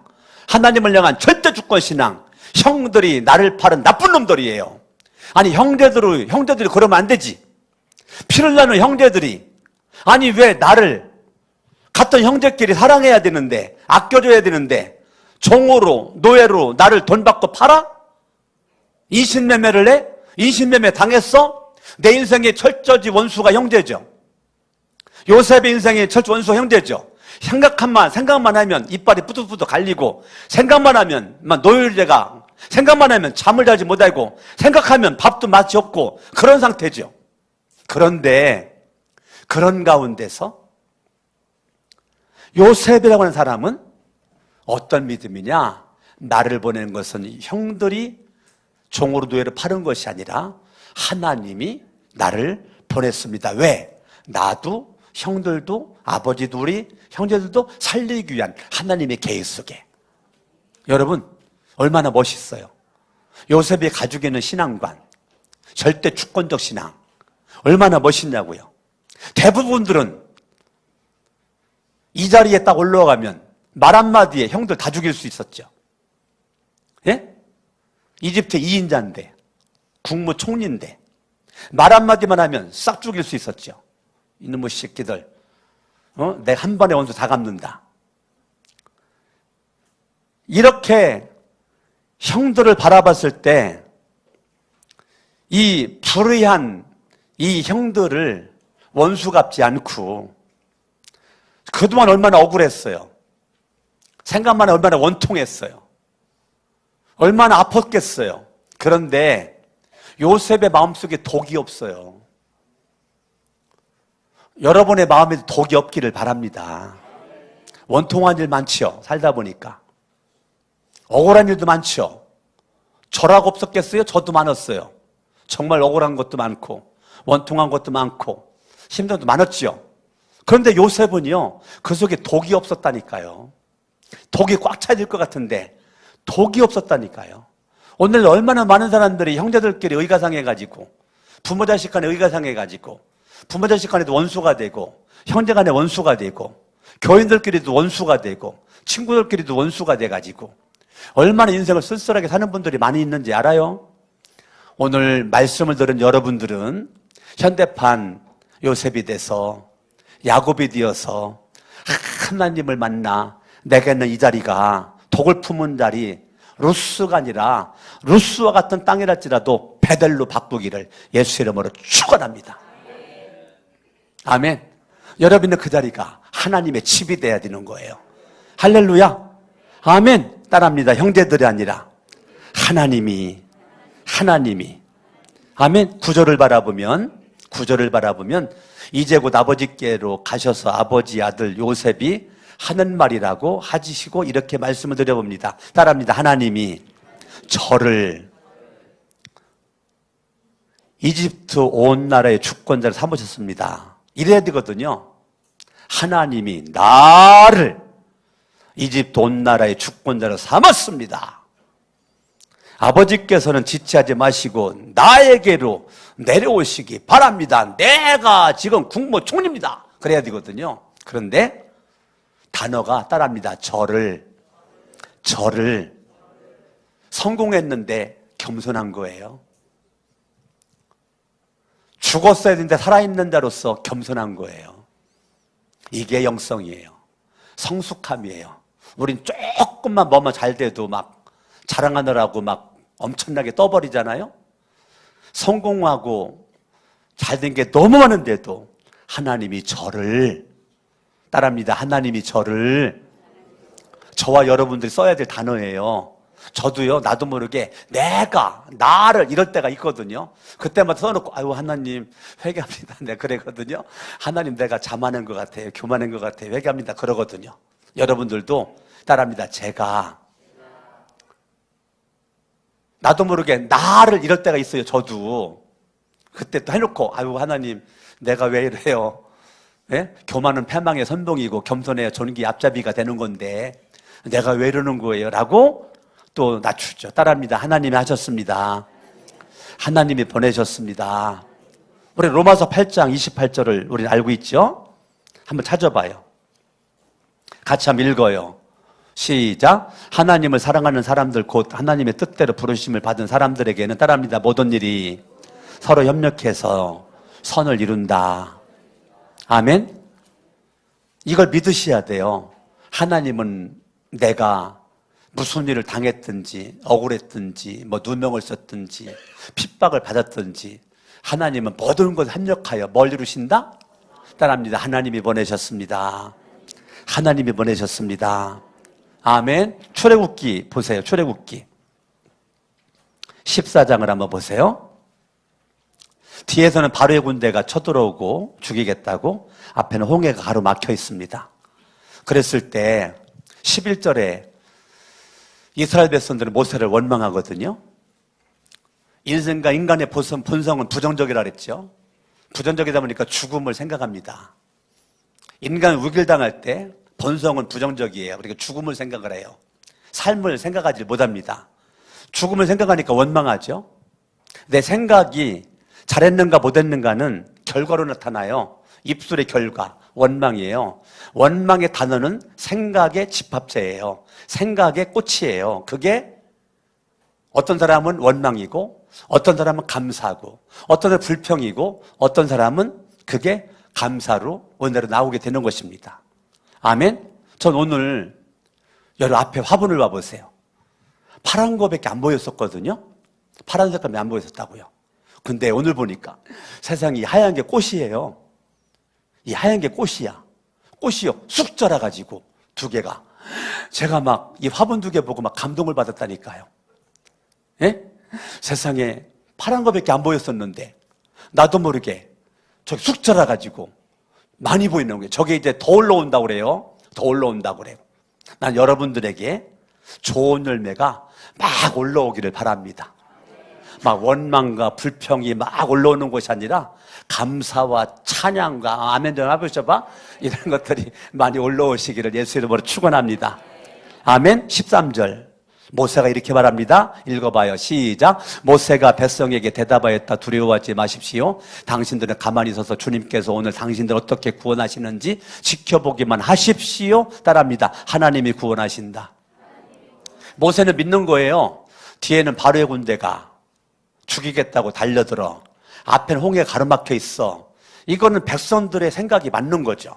하나님을 향한 절대 주권신앙, 형들이 나를 파는 나쁜 놈들이에요. 아니 형제들이 그러면 안 되지. 피를 나는 형제들이 아니 왜 나를 같은 형제끼리 사랑해야 되는데 아껴줘야 되는데 종으로 노예로 나를 돈 받고 팔아? 인신매매를 해? 인신매매 당했어? 내 인생의 철저지 원수가 형제죠. 요셉의 인생의 철저 원수가 형제죠. 생각만 하면 이빨이 뿌듯뿌듯 갈리고 생각만 하면 노율제가 생각만 하면 잠을 자지 못하고 생각하면 밥도 맛이 없고 그런 상태죠. 그런데 그런 가운데서 요셉이라고 하는 사람은 어떤 믿음이냐? 나를 보내는 것은 형들이 종으로 노예를 파는 것이 아니라 하나님이 나를 보냈습니다. 왜? 나도 형들도 아버지도 우리 형제들도 살리기 위한 하나님의 계획 속에. 여러분 얼마나 멋있어요. 요셉이 가지고 있는 신앙관, 절대 주권적 신앙 얼마나 멋있냐고요. 대부분들은 이 자리에 딱 올라가면 말 한마디에 형들 다 죽일 수 있었죠. 예? 이집트 2인자인데 국무총리인데 말 한마디만 하면 싹 죽일 수 있었죠. 이놈의 새끼들 내가 한 번에 원수 다 갚는다. 이렇게 형들을 바라봤을 때 이 불의한 이 형들을 원수 갚지 않고 그동안 얼마나 억울했어요. 생각만 해 얼마나 원통했어요. 얼마나 아팠겠어요. 그런데 요셉의 마음속에 독이 없어요. 여러분의 마음에도 독이 없기를 바랍니다. 원통한 일 많죠. 살다 보니까. 억울한 일도 많죠. 저라고 없었겠어요? 저도 많았어요. 정말 억울한 것도 많고 원통한 것도 많고 힘든 것도 많았죠. 그런데 요셉은요, 그 속에 독이 없었다니까요. 독이 꽉 차질 것 같은데 독이 없었다니까요. 오늘 얼마나 많은 사람들이 형제들끼리 의가 상해가지고 부모 자식 간에 의가 상해가지고 부모 자식 간에도 원수가 되고 형제 간에 원수가 되고 교인들끼리도 원수가 되고 친구들끼리도 원수가 돼가지고 얼마나 인생을 쓸쓸하게 사는 분들이 많이 있는지 알아요? 오늘 말씀을 들은 여러분들은 현대판 요셉이 돼서 야곱이 되어서 하나님을 만나 내게는 이 자리가 독을 품은 자리 루스가 아니라 루스와 같은 땅이랄지라도 베델로 바꾸기를 예수 이름으로 축원합니다. 아멘. 여러분은 그 자리가 하나님의 집이 돼야 되는 거예요. 할렐루야. 아멘. 따라합니다. 형제들이 아니라 하나님이 아멘. 구절을 바라보면 이제 곧 아버지께로 가셔서 아버지 아들 요셉이 하는 말이라고 하시고 이렇게 말씀을 드려봅니다. 따라합니다. 하나님이 저를 이집트 온 나라의 주권자를 삼으셨습니다. 이래야 되거든요. 하나님이 나를 이집트 온 나라의 주권자로 삼았습니다. 아버지께서는 지체하지 마시고 나에게로 내려오시기 바랍니다. 내가 지금 국무총리입니다. 그래야 되거든요. 그런데 단어가 따라합니다. 저를 성공했는데 겸손한 거예요. 죽었어야 되는데 살아있는 자로서 겸손한 거예요. 이게 영성이에요. 성숙함이에요. 우린 조금만 뭐만 잘 돼도 막 자랑하느라고 막 엄청나게 떠버리잖아요. 성공하고 잘 된 게 너무 많은데도 하나님이 저를 따라합니다. 하나님이 저를 저와 여러분들이 써야 될 단어예요. 저도요, 나도 모르게 내가 나를 이럴 때가 있거든요. 그때마다 써놓고 아유 하나님 회개합니다. 네, 그러거든요. 하나님 내가 자만한 것 같아요. 교만한 것 같아요. 회개합니다. 그러거든요. 여러분들도 따라합니다. 제가 나도 모르게 나를 이럴 때가 있어요. 저도 그때 또 해놓고 아유 하나님 내가 왜 이래요. 예? 교만은 패망의 선봉이고 겸손해야 존귀 앞잡이가 되는 건데 내가 왜 이러는 거예요? 라고 또 낮추죠. 따라합니다. 하나님이 하셨습니다. 하나님이 보내셨습니다. 우리 로마서 8장 28절을 우리는 알고 있죠? 한번 찾아봐요. 같이 한번 읽어요. 시작. 하나님을 사랑하는 사람들 곧 하나님의 뜻대로 부르심을 받은 사람들에게는 따라합니다. 모든 일이 서로 협력해서 선을 이룬다. 아멘. 이걸 믿으셔야 돼요. 하나님은 내가 무슨 일을 당했든지 억울했든지 뭐 누명을 썼든지 핍박을 받았든지 하나님은 모든 것을 협력하여 뭘 이루신다? 따라합니다. 하나님이 보내셨습니다. 하나님이 보내셨습니다. 아멘. 출애굽기 보세요. 출애굽기 14장을 한번 보세요. 뒤에서는 바로의 군대가 쳐들어오고 죽이겠다고 앞에는 홍해가 가로막혀 있습니다. 그랬을 때 11절에 이스라엘 백성들은 모세를 원망하거든요. 인생과 인간의 본성은 부정적이라 그랬죠. 부정적이다 보니까 죽음을 생각합니다. 인간은 우길당할 때 본성은 부정적이에요. 그러니까 죽음을 생각을 해요. 삶을 생각하지 못합니다. 죽음을 생각하니까 원망하죠. 내 생각이 잘했는가 못했는가는 결과로 나타나요. 입술의 결과, 원망이에요. 원망의 단어는 생각의 집합체예요. 생각의 꽃이에요. 그게 어떤 사람은 원망이고 어떤 사람은 감사고 어떤 사람은 불평이고 어떤 사람은 그게 감사로 오늘로 나오게 되는 것입니다. 아멘. 전 오늘 여러분 앞에 화분을 봐보세요. 파란 거밖에 안 보였었거든요. 파란 색감이 안 보였었다고요. 근데 오늘 보니까 세상이 하얀 게 꽃이에요. 이 하얀 게 꽃이야. 꽃이요. 쑥 자라가지고 두 개가. 제가 막 이 화분 두 개 보고 막 감동을 받았다니까요. 예? 세상에 파란 거밖에 안 보였었는데 나도 모르게 저기 쑥 자라가지고 많이 보이는 거예요. 저게 이제 더 올라온다고 그래요. 더 올라온다고 그래요. 난 여러분들에게 좋은 열매가 막 올라오기를 바랍니다. 막 원망과 불평이 막 올라오는 것이 아니라 감사와 찬양과 아멘 좀 해보셔봐. 이런 것들이 많이 올라오시기를 예수 이름으로 축원합니다. 아멘. 13절 모세가 이렇게 말합니다. 읽어봐요. 시작. 모세가 백성에게 대답하였다. 두려워하지 마십시오. 당신들은 가만히 서서 주님께서 오늘 당신들 어떻게 구원하시는지 지켜보기만 하십시오. 따라합니다. 하나님이 구원하신다. 모세는 믿는 거예요. 뒤에는 바로의 군대가 죽이겠다고 달려들어. 앞에는 홍해 가로막혀 있어. 이거는 백성들의 생각이 맞는 거죠.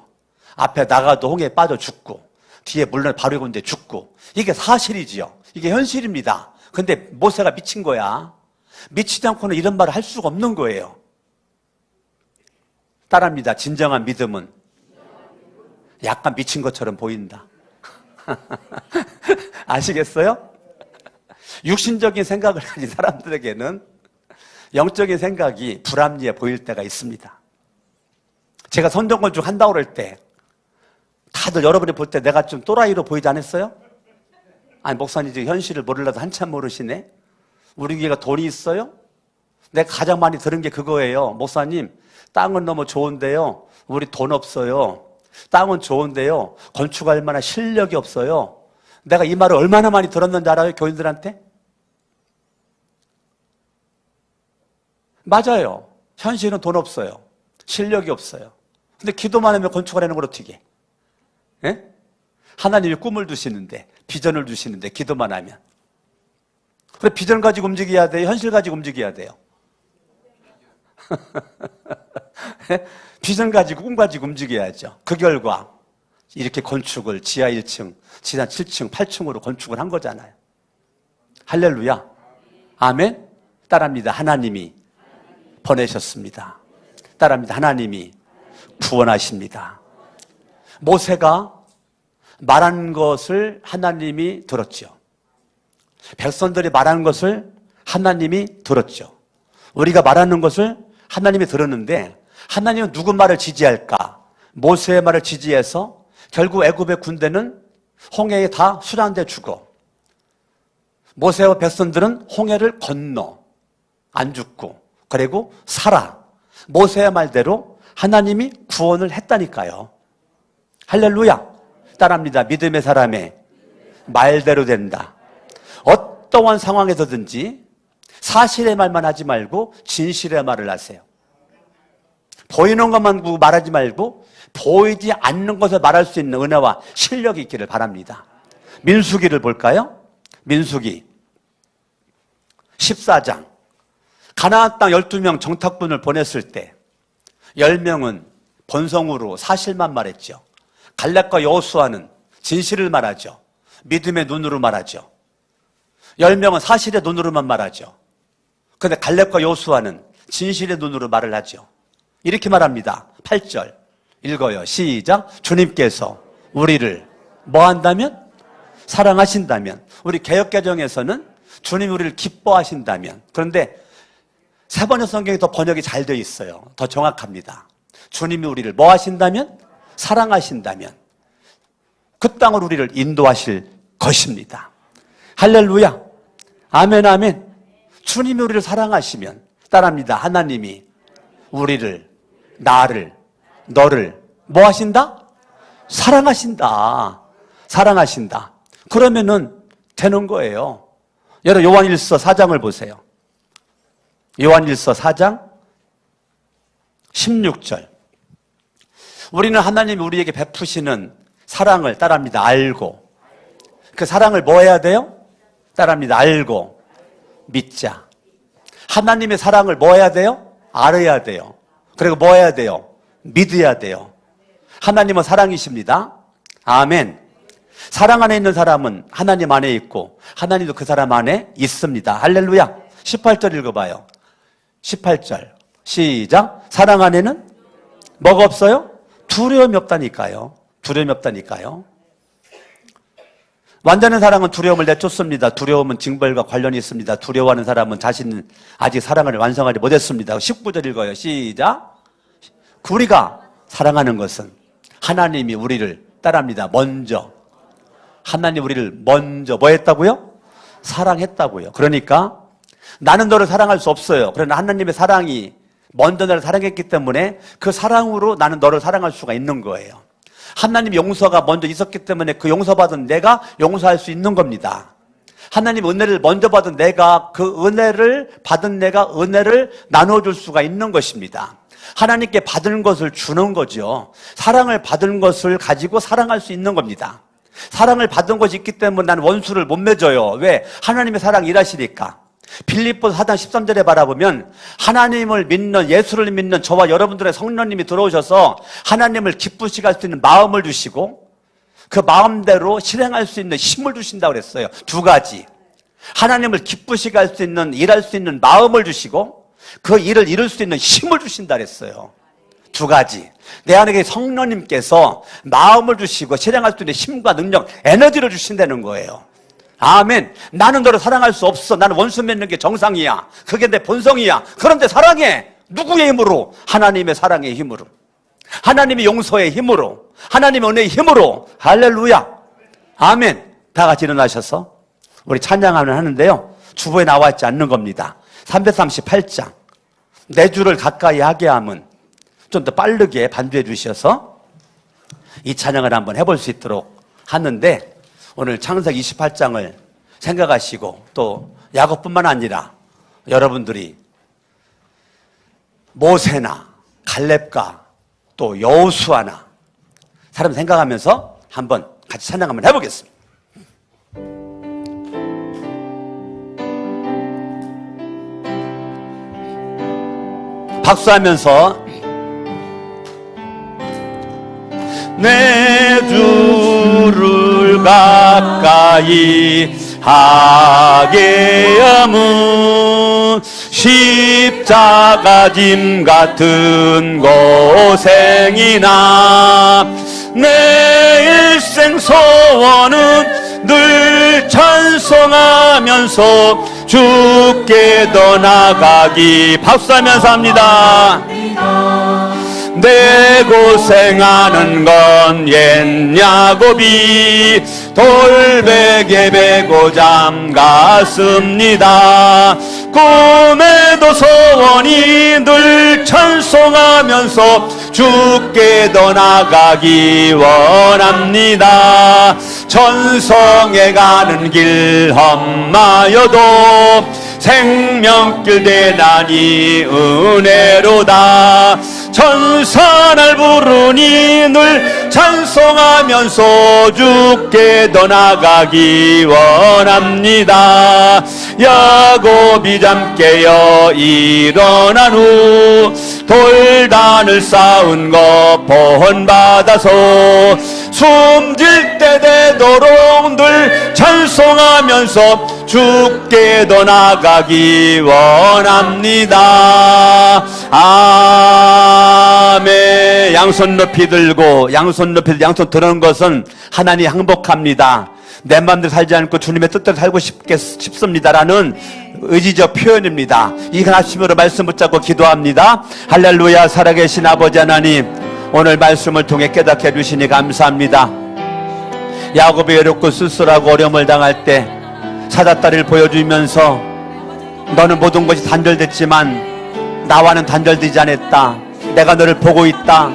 앞에 나가도 홍해에 빠져 죽고 뒤에 물론 바로의 군대 죽고. 이게 사실이지요. 이게 현실입니다. 근데 모세가 미친 거야. 미치지 않고는 이런 말을 할 수가 없는 거예요. 따라합니다. 진정한 믿음은 약간 미친 것처럼 보인다. 아시겠어요? 육신적인 생각을 가진 사람들에게는 영적인 생각이 불합리해 보일 때가 있습니다. 제가 선전건축 한다고 그럴 때 다들 여러분이 볼 때 내가 좀 또라이로 보이지 않았어요? 아니 목사님 지금 현실을 모르려도 한참 모르시네. 우리 교회가 돈이 있어요? 내가 가장 많이 들은 게 그거예요. 목사님 땅은 너무 좋은데요 우리 돈 없어요. 땅은 좋은데요 건축할 만한 실력이 없어요. 내가 이 말을 얼마나 많이 들었는지 알아요? 교인들한테? 맞아요. 현실은 돈 없어요. 실력이 없어요. 근데 기도만 하면 건축하려는 걸 어떻게 해? 예? 하나님이 꿈을 주시는데 비전을 주시는데 기도만 하면. 그래 비전 가지고 움직여야 돼요? 현실 가지고 움직여야 돼요? 비전 가지고 꿈 가지고 움직여야죠. 그 결과 이렇게 건축을 지하 1층, 지하 7층, 8층으로 건축을 한 거잖아요. 할렐루야. 아멘. 따라합니다. 하나님이 보내셨습니다. 따라합니다. 하나님이 구원하십니다. 모세가 말한 것을 하나님이 들었죠. 백성들이 말하는 것을 하나님이 들었죠. 우리가 말하는 것을 하나님이 들었는데 하나님은 누구 말을 지지할까? 모세의 말을 지지해서 결국 애굽의 군대는 홍해에 다 수장돼 죽어. 모세와 백성들은 홍해를 건너 안 죽고 그리고 살아. 모세의 말대로 하나님이 구원을 했다니까요. 할렐루야. 따라합니다. 믿음의 사람의 말대로 된다. 어떠한 상황에서든지 사실의 말만 하지 말고 진실의 말을 하세요. 보이는 것만 말하지 말고 보이지 않는 것을 말할 수 있는 은혜와 실력이 있기를 바랍니다. 민수기를 볼까요? 민수기 14장. 가나안 땅 12명 정탐꾼을 보냈을 때 10명은 본성으로 사실만 말했죠. 갈렙과 여호수아는 진실을 말하죠. 믿음의 눈으로 말하죠. 10명은 사실의 눈으로만 말하죠. 그런데 갈렙과 여호수아는 진실의 눈으로 말을 하죠. 이렇게 말합니다. 8절 읽어요. 시작. 주님께서 우리를 뭐 한다면? 사랑하신다면. 우리 개역개정에서는 주님이 우리를 기뻐하신다면. 그런데 세 번째 성경이 더 번역이 잘 되어 있어요. 더 정확합니다. 주님이 우리를 뭐 하신다면? 사랑하신다면 그 땅으로 우리를 인도하실 것입니다. 할렐루야. 아멘 아멘. 주님이 우리를 사랑하시면 따라합니다. 하나님이 우리를 나를 너를 뭐 하신다? 사랑하신다. 사랑하신다. 그러면은 되는 거예요. 여러분 요한일서 4장을 보세요. 요한일서 4장 16절. 우리는 하나님이 우리에게 베푸시는 사랑을 따라합니다. 알고. 그 사랑을 뭐 해야 돼요? 따라합니다. 알고 믿자. 하나님의 사랑을 뭐 해야 돼요? 알아야 돼요. 그리고 뭐 해야 돼요? 믿어야 돼요. 하나님은 사랑이십니다. 아멘. 사랑 안에 있는 사람은 하나님 안에 있고 하나님도 그 사람 안에 있습니다. 할렐루야. 18절 읽어봐요. 18절 시작. 사랑 안에는 뭐가 없어요? 두려움이 없다니까요. 두려움이 없다니까요. 완전한 사랑은 두려움을 내쫓습니다. 두려움은 징벌과 관련이 있습니다. 두려워하는 사람은 자신은 아직 사랑을 완성하지 못했습니다. 19절 읽어요. 시작. 우리가 사랑하는 것은 하나님이 우리를 따릅니다. 먼저. 하나님 우리를 먼저 뭐 했다고요? 사랑했다고요. 그러니까 나는 너를 사랑할 수 없어요. 그러나 하나님의 사랑이 먼저 너를 사랑했기 때문에 그 사랑으로 나는 너를 사랑할 수가 있는 거예요. 하나님 용서가 먼저 있었기 때문에 그 용서받은 내가 용서할 수 있는 겁니다. 하나님 은혜를 먼저 받은 내가 그 은혜를 받은 내가 은혜를 나눠줄 수가 있는 것입니다. 하나님께 받은 것을 주는 거죠. 사랑을 받은 것을 가지고 사랑할 수 있는 겁니다. 사랑을 받은 것이 있기 때문에 난 원수를 못 맺어요. 왜? 하나님의 사랑이 일하시니까. 빌립보서 4장 13절에 바라보면 하나님을 믿는, 예수를 믿는 저와 여러분들의 성령님이 들어오셔서 하나님을 기쁘시게 할 수 있는 마음을 주시고 그 마음대로 실행할 수 있는 힘을 주신다고 그랬어요. 두 가지. 하나님을 기쁘시게 할 수 있는, 일할 수 있는 마음을 주시고 그 일을 이룰 수 있는 힘을 주신다 그랬어요. 두 가지. 내 안에 성령님께서 마음을 주시고 실행할 수 있는 힘과 능력, 에너지를 주신다는 거예요. 아멘. 나는 너를 사랑할 수 없어. 나는 원수 맺는 게 정상이야. 그게 내 본성이야. 그런데 사랑해. 누구의 힘으로? 하나님의 사랑의 힘으로. 하나님의 용서의 힘으로. 하나님의 은혜의 힘으로. 할렐루야. 아멘. 다 같이 일어나셔서 우리 찬양을 하는데요. 주보에 나와 있지 않는 겁니다. 338장. 내 주를 가까이 하게 함은 좀 더 빠르게 반주해 주셔서 이 찬양을 한번 해볼 수 있도록 하는데 오늘 창세기 28장을 생각하시고 또 야곱뿐만 아니라 여러분들이 모세나 갈렙과 또 여호수아나 사람 생각하면서 한번 같이 찬양 한번 해보겠습니다. 박수하면서 내 주를 가까이 하게 함은 십자가 짐 같은 고생이나 내 일생 소원은 늘 찬송하면서 주께 더 나가기. 박수하면서 합니다. 내 고생하는 건 옛 야곱이 돌베개 베고 잠갔습니다. 꿈에도 소원이 늘 찬송하면서 주께 더 나가기 원합니다. 천성에 가는 길 험하여도 생명길 대단히 은혜로다. 천사날 부르니 늘 찬송하면서 주께 더 나가기 원합니다. 야곱이 잠 깨어 일어난 후 돌단을 쌓은 것 본받아서 숨질 때 되도록 늘 찬송하면서 주께 더 나가기 원합니다. 아멘. 양손 높이 들고 양손 양손 드는 것은 하나님 행복합니다. 내 마음대로 살지 않고 주님의 뜻대로 살고 싶습니다라는 의지적 표현입니다. 이 하나님으로 말씀 붙잡고 기도합니다. 할렐루야. 살아계신 아버지 하나님, 오늘 말씀을 통해 깨닫게 해주시니 감사합니다. 야곱이 외롭고 쓸쓸하고 어려움을 당할 때 사자다리를 보여주면서 너는 모든 것이 단절됐지만 나와는 단절되지 않았다. 내가 너를 보고 있다.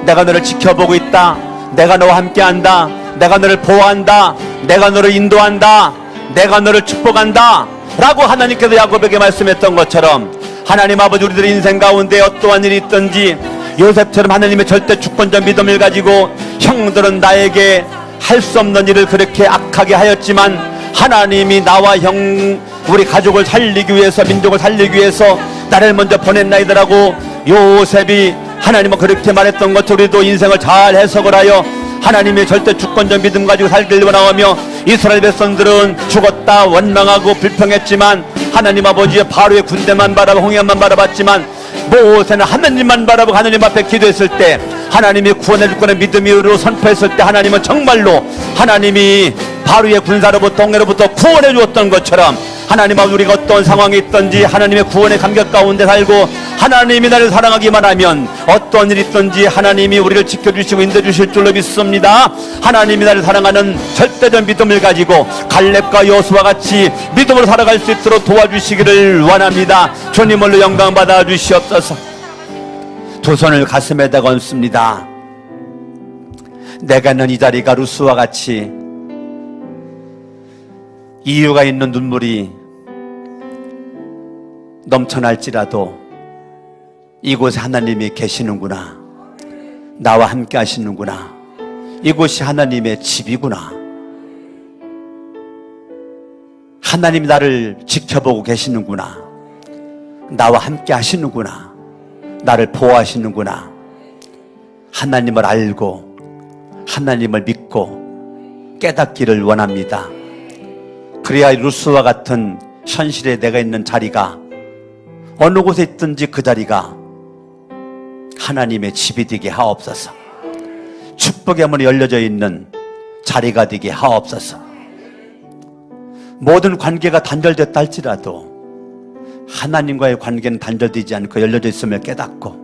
내가 너를 지켜보고 있다. 내가 너와 함께한다. 내가 너를 보호한다. 내가 너를 인도한다. 내가 너를 축복한다 라고 하나님께서 야곱에게 말씀했던 것처럼 하나님 아버지, 우리들의 인생 가운데 어떠한 일이 있든지 요셉처럼 하나님의 절대 주권적 믿음을 가지고 형들은 나에게 할 수 없는 일을 그렇게 악하게 하였지만 하나님이 나와 우리 가족을 살리기 위해서, 민족을 살리기 위해서 나를 먼저 보냈나이다라고 요셉이 하나님은 그렇게 말했던 것처럼 우리도 인생을 잘 해석을 하여 하나님의 절대 주권적 믿음 가지고 살기를 원하며 이스라엘 백성들은 죽었다 원망하고 불평했지만 하나님 아버지의 바로의 군대만 바라보고 홍해만 바라봤지만 모세는 하나님만 바라보고 하나님 앞에 기도했을 때 하나님이 구원해 줄 거는 믿음으로 선포했을 때 하나님은 정말로 하나님이 바로의 군사로부터 홍해로부터 구원해 주었던 것처럼 하나님 아버지 우리가 어떤 상황에 있든지 하나님의 구원의 감격 가운데 살고 하나님이 나를 사랑하기만 하면 어떤 일이 있든지 하나님이 우리를 지켜주시고 인도해주실 줄로 믿습니다. 하나님이 나를 사랑하는 절대적 믿음을 가지고 갈렙과 여호수아와 같이 믿음으로 살아갈 수 있도록 도와주시기를 원합니다. 주님으로 영광 받아 주시옵소서. 두 손을 가슴에다가 얹습니다. 내가 있는 이 자리가 루스와 같이 이유가 있는 눈물이 넘쳐날지라도 이곳에 하나님이 계시는구나, 나와 함께 하시는구나, 이곳이 하나님의 집이구나, 하나님이 나를 지켜보고 계시는구나, 나와 함께 하시는구나, 나를 보호하시는구나, 하나님을 알고 하나님을 믿고 깨닫기를 원합니다. 그래야 루스와 같은 현실에 내가 있는 자리가 어느 곳에 있든지 그 자리가 하나님의 집이 되게 하옵소서. 축복의 문이 열려져 있는 자리가 되게 하옵소서. 모든 관계가 단절됐다 할지라도 하나님과의 관계는 단절되지 않고 열려져 있음을 깨닫고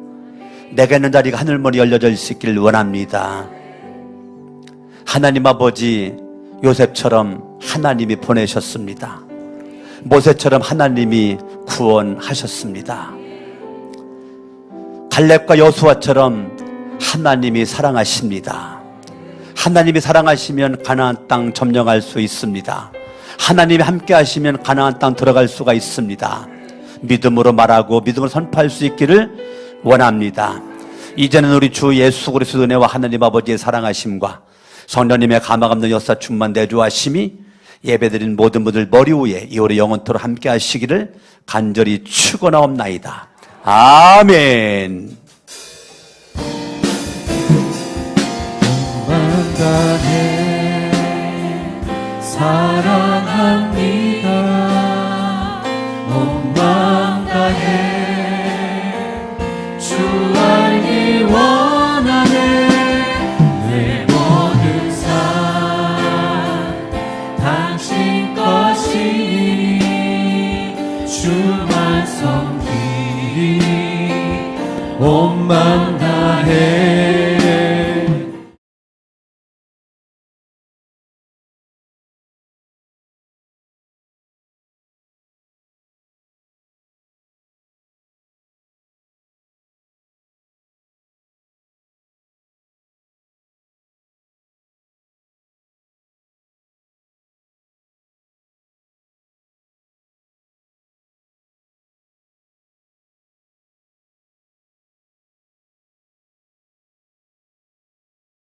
내가 있는 자리가 하늘문이 열려져 있기를 원합니다. 하나님 아버지 요셉처럼 하나님이 보내셨습니다. 모세처럼 하나님이 구원하셨습니다. 갈렙과 여호수아처럼 하나님이 사랑하십니다. 하나님이 사랑하시면 가나안 땅 점령할 수 있습니다. 하나님이 함께 하시면 가나안 땅 들어갈 수가 있습니다. 믿음으로 말하고 믿음으로 선포할 수 있기를 원합니다. 이제는 우리 주 예수 그리스도의 은혜와 하나님 아버지의 사랑하심과 성령님의 감화감동 역사 충만 내주하심이 예배드린 모든 분들 머리 위에 이후로 영원토록 함께 하시기를 간절히 축원하옵나이다. 아멘. 만가해 사랑합니다. 온 마음 다해 주 알기 원하네. 내 모든 삶 당신 것이니 주만 섬기리 온 마음